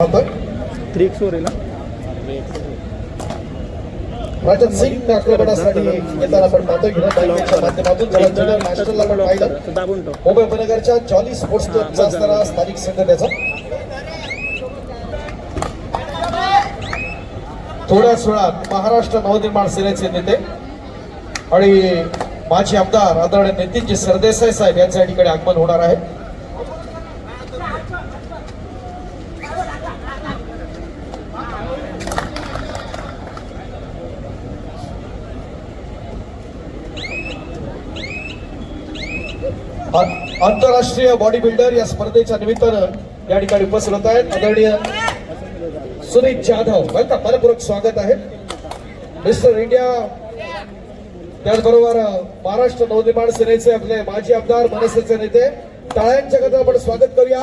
राजन सिंग आक्रमणासाठी येताना आपण पाहतोय बँकेच्या माध्यमातून ज्याला नॅशनलला पण पाहिलं मुंबई उपनगरच्या जॉली स्पोर्ट्स क्लबचा असणारा स्थानिक संघ त्याचा थोड्याच वेळात महाराष्ट्र नवनिर्माण सेनेचे नेते आणि माजी आमदार आदरणीय नितीनजी सरदेसाई साहेब यांच्या ठिकाणी आगमन होणार आहे. आंतरराष्ट्रीय बॉडी बिल्डर या स्पर्धेच्या निमित्तानं या ठिकाणी उपस्थित होत आहेत आदरणीय सुनीत जाधव. वेलकम, मनपूर्वक स्वागत आहे. मिस्टर इंडिया, त्याचबरोबर महाराष्ट्र नवनिर्माण सेनेचे आपले माजी आमदार मनसेचे नेते, टाळ्यांच्या गजरात आपण स्वागत करूया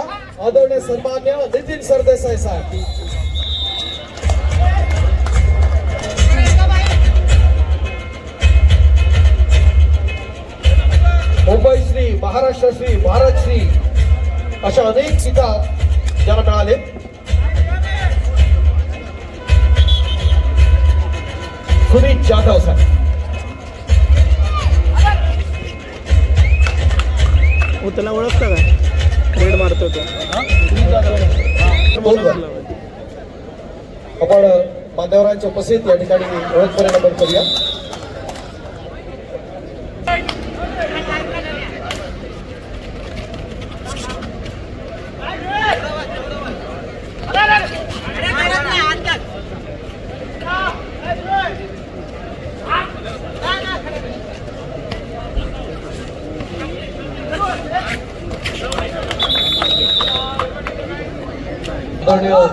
आदरणीय सन्मान्य नितीन सरदेसाई साहेब. मुंबई श्री, महाराष्ट्र श्री, भारत श्री अशा अनेक किताब ज्याला मिळाले. सुनीत जाधव साहेब त्याला ओळखता का? रेड मारतो तो. आपण मान्यवरांच्या उपस्थित या ठिकाणी ओळखपर्यंत आपण करूया.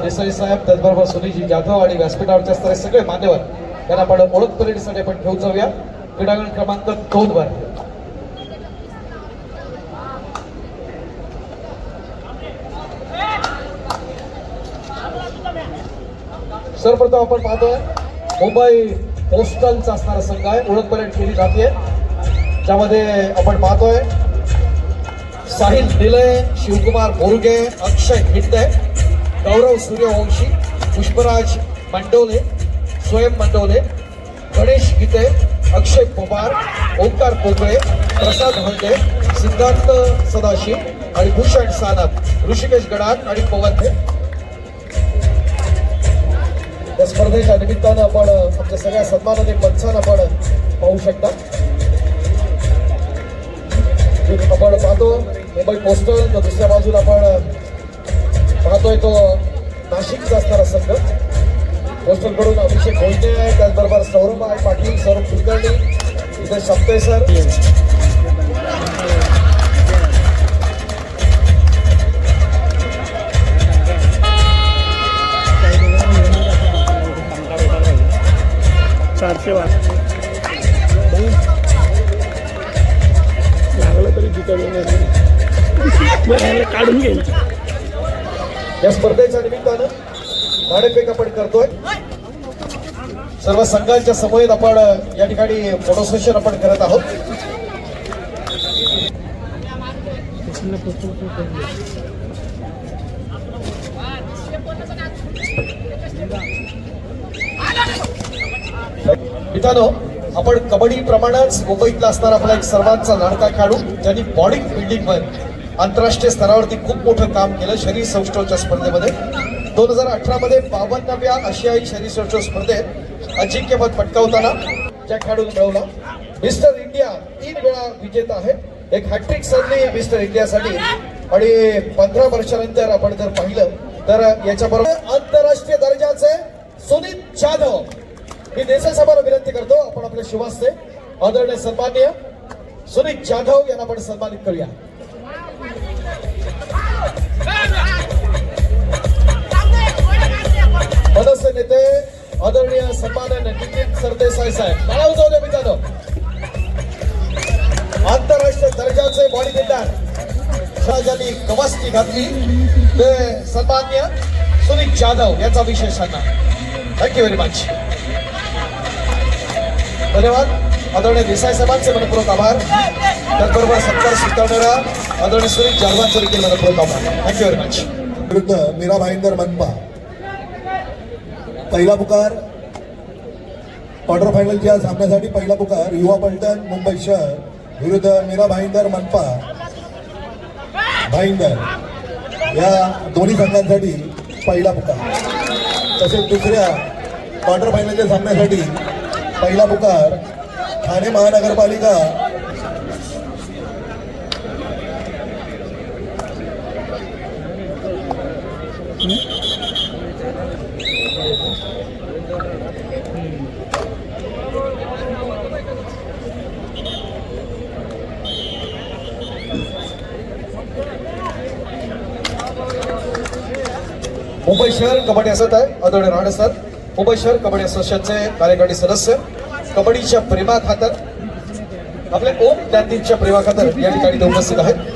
देसाई साहेब, त्याचबरोबर सुनीजी जाधव आणि व्यासपीठावरचे असणारे सगळे मान्यवर यांना आपण ओळख परेडसाठी आपण घेऊन जाऊया. क्रीडांगण क्रमांक 2 वर सर्वप्रथम आपण पाहतोय मुंबई पोस्टलचा असणारा संघ आहे. ओळख परेड केली जाते ज्यामध्ये आपण पाहतोय साहिल निलय, शिवकुमार बोरुगे, अक्षय खिंडे, गौरव सूर्यवंशी, पुष्पराज मंडोले, स्वयं मंडोले, गणेश गीते, अक्षय पोबार, ओंकार पोकळे, प्रसाद हंडे, सिद्धार्थ सदाशिव आणि भूषण सानप, ऋषिकेश गडाख आणि पवन दे. या स्पर्धेच्या निमित्तानं आपण आमच्या सगळ्या सन्माननीय पंचांना आपण पाहू शकता. आपण पाहतो मुंबई पोस्टल, तर दुसऱ्या बाजूला आपण पाहतोय तो नाशिकचा असणारा संघ. पोस्टल कडून अभिषेक भोसले आहे, त्याचबरोबर सौरभ आहे पाटील, सौरभ कुलकर्णी, इथे शब्दे सर, लागलं तरी काढून घेईल. या स्पर्धेच्या निमित्तानं नाणेफेक आपण करतोय. सर्व संघांच्या समवेत आपण या ठिकाणी फोटो सेशन आपण करत आहोत. मित्रांनो, आपण कबड्डी प्रमाणेच मुंबईतला असणारा आपला एक सर्वांचा लाडका खेळाडू ज्यांनी बॉडी बिल्डिंगवर आंतरराष्ट्रीय स्तरावरती खूप मोठं काम केलं. शरीर सौष्ठवच्या स्पर्धेमध्ये 2018 मध्ये 52व्या आशियाई शरीर सौष्ठव स्पर्धेत अजिंक्यपद पटकावताना ज्या खेळाडूने मिळवला. मिस्टर इंडिया 3 वेळा विजेता आहे. एक हॅट्रिक साधली मिस्टर इंडियासाठी आणि 15 वर्षानंतर आपण जर पाहिलं तर याच्याबरोबर आंतरराष्ट्रीय दर्जाचे सुनीत जाधव. मी देसाई साहेबांना विनंती करतो आपण आपल्या शुभास्ते आदरणीय सन्माननीय सुनीत जाधव यांना आपण सन्मानित करूया. मनसे नेते आदरणीय सन्माननीय नितीन सरदेसाई साहेब, मला उजवले मित्रांनो. आंतरराष्ट्रीय दर्जाचे बॉडी बिल्डर ज्यांनी कवस्ती घातली ते सन्माननीय सुनीत जाधव यांचा विशेष सन्मान. Thank you very much. धन्यवाद. आदरणीय देसाई साहेबांचे मनपूर्वक आभार. त्याचबरोबर सत्कार स्वीकारणाऱ्या आदरणीय सुनीत जाधवांचे देखील मनपूर्वक आभार. Thank you very much. विरुद्ध मीरा भाईंदर मनपा पहिला पुकार क्वार्टर फायनलच्या सामन्यासाठी पहिला पुकार युवा पलटण मुंबई शहर विरुद्ध मीरा भाईंदर मनपा भाईंदर या दोन्ही संघांसाठी पहिला पुकार. तसेच दुसऱ्या क्वार्टर फायनलच्या सामन्यासाठी पहिला पुकार ठाणे महानगरपालिका मुंबई शहर कबड्डी असत आहे आदरणीय राणे सर. मुंबई शहर कबड्डी असोसिएशनचे कार्यकारी सदस्य कबड्डीच्या प्रेमाखातर आपले ओम ज्ञानदीपच्या प्रेमाखातर या ठिकाणी ते उपस्थित आहेत.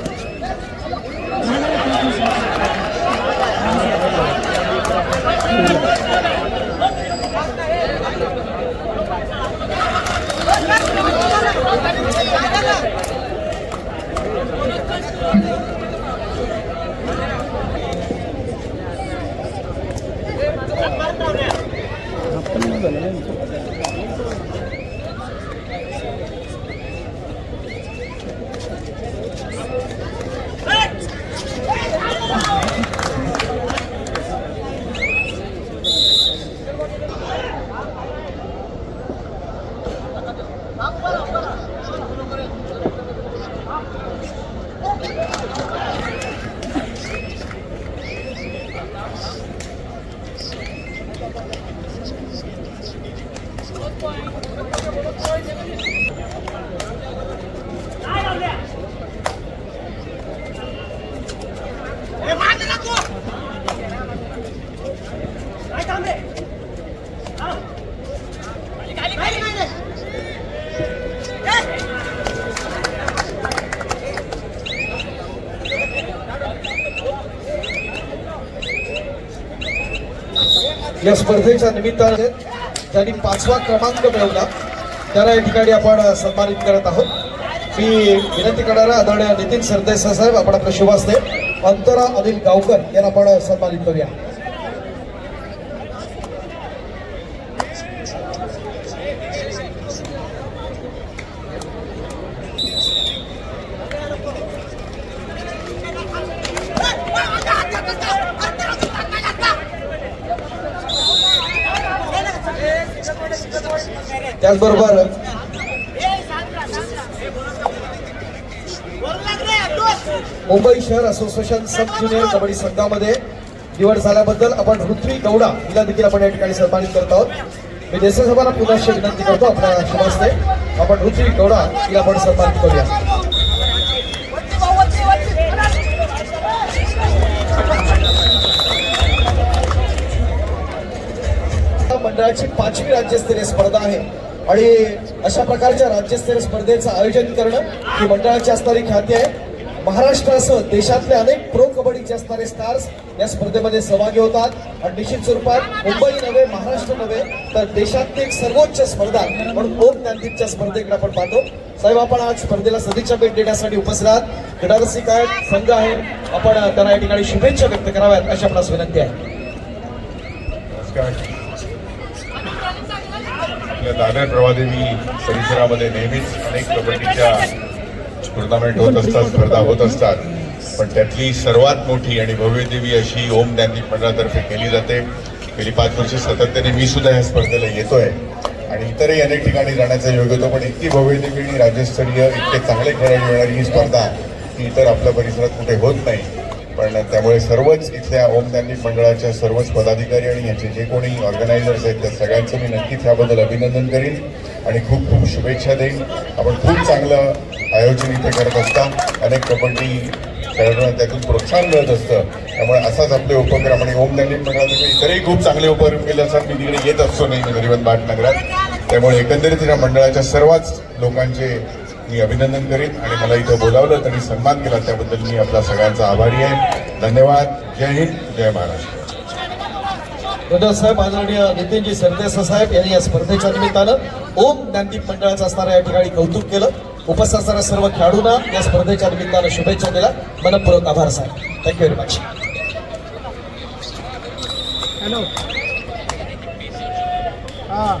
या स्पर्धेच्या निमित्ताने ज्यांनी 5वा क्रमांक मिळवला त्याला या ठिकाणी आपण सन्मानित करत आहोत. मी विनंती करणारा आदरणीय नितीन सरदेसाई साहेब आपण आपल्या शुभ हस्ते अंतरा अनिल गावकर यांना आपण सन्मानित करूया. त्याचबरोबर मुंबई शहर असोसिएशन सब ज्युनियर कबड्डी संघामध्ये निवड झाल्याबद्दल आपण ऋत्वी गौडा हिला देखील आपण या ठिकाणी सन्मानित करत आहोत. मी देशसभाला पुन्हा विनंती करतो आपल्या शुभ हस्ते आपण ऋत्वी गौडा हिला आपण सन्मानित करूया. मंडळाची 5वी राज्यस्तरीय स्पर्धा आहे आणि अशा प्रकारच्या राज्यस्तरीय स्पर्धेचं आयोजन करणं ही मंडळाची असणारी ख्याती आहे. महाराष्ट्रासह देशातले अनेक प्रो कबड्डीचे असणारे स्टार्स या स्पर्धेमध्ये सहभागी होतात आणि निश्चित स्वरूपात मुंबई नव्हे महाराष्ट्र नव्हे तर देशातली एक सर्वोच्च स्पर्धा म्हणून ओम ज्ञानदीपच्या स्पर्धेकडे आपण पाहतो. साहेब आपण आज स्पर्धेला सदिच्छा भेट देण्यासाठी उपस्थित आहात. क्रीडारसिक आहेत, संघ आहे, आपण त्यांना या ठिकाणी शुभेच्छा व्यक्त कराव्यात अशी आपणास विनंती आहे. आपल्या दादर प्रभादेवी परिसरामध्ये नेहमीच अनेक कबड्डीच्या टुर्नामेंट होत असतात, स्पर्धा होत असतात, पण त्यातली सर्वात मोठी आणि भव्यदेवी अशी ओम ज्ञानदीप मंडळातर्फे केली जाते. गेली 5 वर्ष सातत्याने मी सुद्धा या स्पर्धेला येतोय आणि इतरही अनेक ठिकाणी जाण्याचा योग होतो, पण इतकी भव्यदेवी आणि राज्यस्तरीय इतके चांगले खेळाडू मिळणारी ही स्पर्धा ही इतर आपल्या परिसरात कुठे होत नाही. पण त्यामुळे सर्वच इथल्या ओम ज्ञानदीप मंडळाच्या सर्वच पदाधिकारी आणि याचे जे कोणी ऑर्गनायझर्स आहेत त्या सगळ्यांचं मी नक्कीच याबद्दल अभिनंदन करीन आणि खूप खूप शुभेच्छा देईन. आपण खूप चांगलं आयोजन इथे करत असता, अनेक कबड्डी खेळाडूंना त्यातून प्रोत्साहन मिळत असतं. त्यामुळे असाच आपले उपक्रम आणि ओम ज्ञानदीप मंडळाचे इतरही खूप चांगले उपक्रम केले असतात. मी तिकडे येत असतो नाही गरीबन भाट नगरात, त्यामुळे एकंदरीत या मंडळाच्या सर्वच लोकांचे मी अभिनंदन करीन आणि मला इथं बोलावलं त्यांनी सन्मान केला त्याबद्दल मी आपला सगळ्यांचा आभारी आहे. धन्यवाद. जय हिंद, जय महाराष्ट्र. धन्यवाद साहेब. आदरणीय नितीनजी सरदेसाई साहेब यांनी या स्पर्धेच्या निमित्तानं ओम ज्ञानदीप मंडळाचं असणाऱ्या या ठिकाणी कौतुक केलं. उपस्थित असणाऱ्या सर्व खेळाडूंना या स्पर्धेच्या निमित्तानं शुभेच्छा दिल्या. मनपूर्वक आभार साहेब. Thank you very much. हॅलो या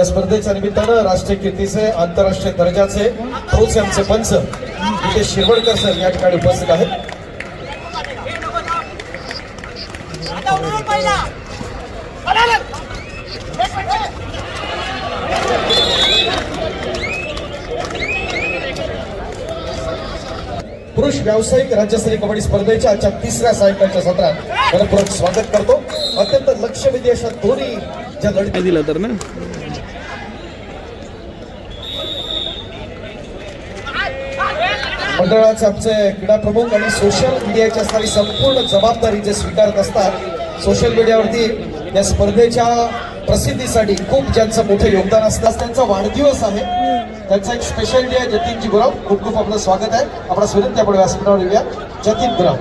स्पर्धेच्या निमित्तानं राष्ट्रीय कीर्तीचे आंतरराष्ट्रीय दर्जाचे प्रोत्साहनचे पंच इथे शिरवडकर सर या ठिकाणी उपस्थित आहेत. पुरुष व्यावसायिक राज्यस्तरीय कबड्डी स्पर्धेच्या आजच्या तिसऱ्या सायकलच्या सत्रात मनपूर्वक स्वागत करतो. अत्यंत लक्षवेधी अशा दोन्ही ज्या लढती दिला तर ना मंडळाचे आमचे क्रीडा प्रमुख आणि सोशल मीडियाची असणारी संपूर्ण जबाबदारी जे स्वीकारत असतात. सोशल मीडियावरती या स्पर्धेच्या प्रसिद्धीसाठी खूप ज्यांचं मोठं योगदान असतं. त्यांचा वाढदिवस आहे, त्यांचा एक स्पेशल डे आहे. जतीनजी गुराव, खूप खूप आपलं स्वागत आहे. आपला विनंती आपण व्यासपीठावर येऊया. जतीन गुराव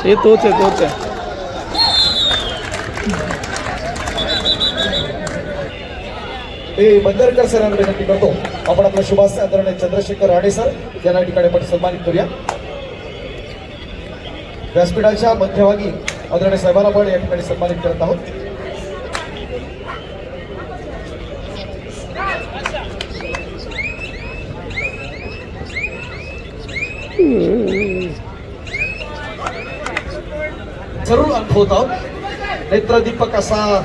हे तोच आहे. मी बंदरकर सरांना विनंती करतो आपण आपला शुभास्ते आदरणीय चंद्रशेखर राणे सर यांना या ठिकाणी आपण सन्मानित करूया. व्यासपीठाच्या मध्यभागी आदरणीय साहेबांना आपण या ठिकाणी सन्मानित करत आहोत. जरूर अनुभवत आहोत. नेत्रदीपक असा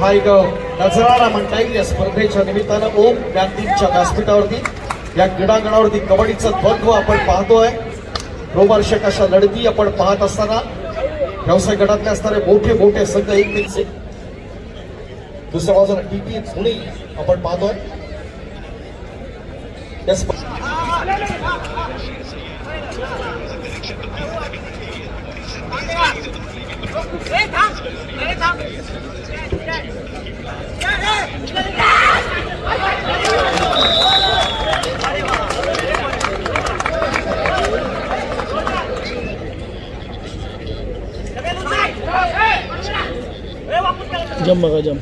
हा एक नजरारा म्हणता येईल या स्पर्धेच्या निमित्तानं ओम गांधींच्या व्यासपीठावरती या क्रीडांगणावरती कबड्डीचं द्वंद्व आपण पाहतोय. रोमांचक अशा लढती आपण पाहत असताना व्यवसाय गटातले असणारे मोठे मोठे संघ एकमेकांचे दुसऱ्या बाजूला टीपी पुणे आपण पाहतोय. जम बघा जम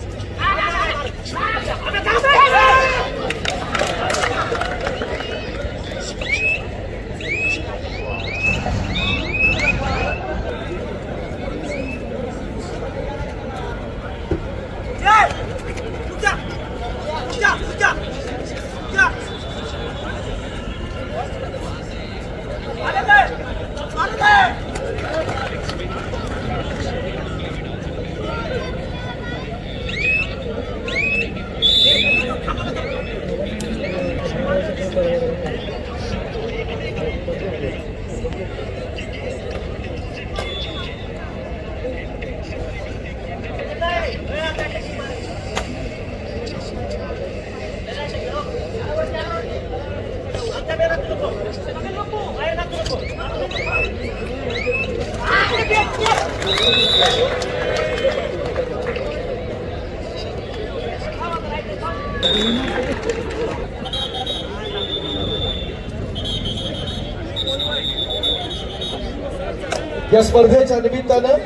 या स्पर्धेच्या निमित्तानं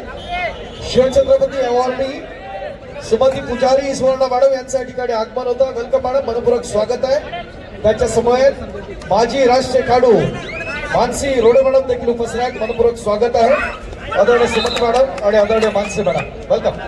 शिवछत्रपती अवॉर्डी सुमती पुजारी सुवर्ण मॅडम यांचं या ठिकाणी आगमन होतं. वेलकम मॅडम, मनपूर्वक स्वागत आहे. त्यांच्या समवेत माजी राष्ट्रीय खेळाडू मानसी रोडे मॅडम देखील उपस्थित आहेत. मनपूर्वक स्वागत आहे. आदरणीय सुमती मॅडम आणि आदरणीय मानसी मॅडम, वेलकम.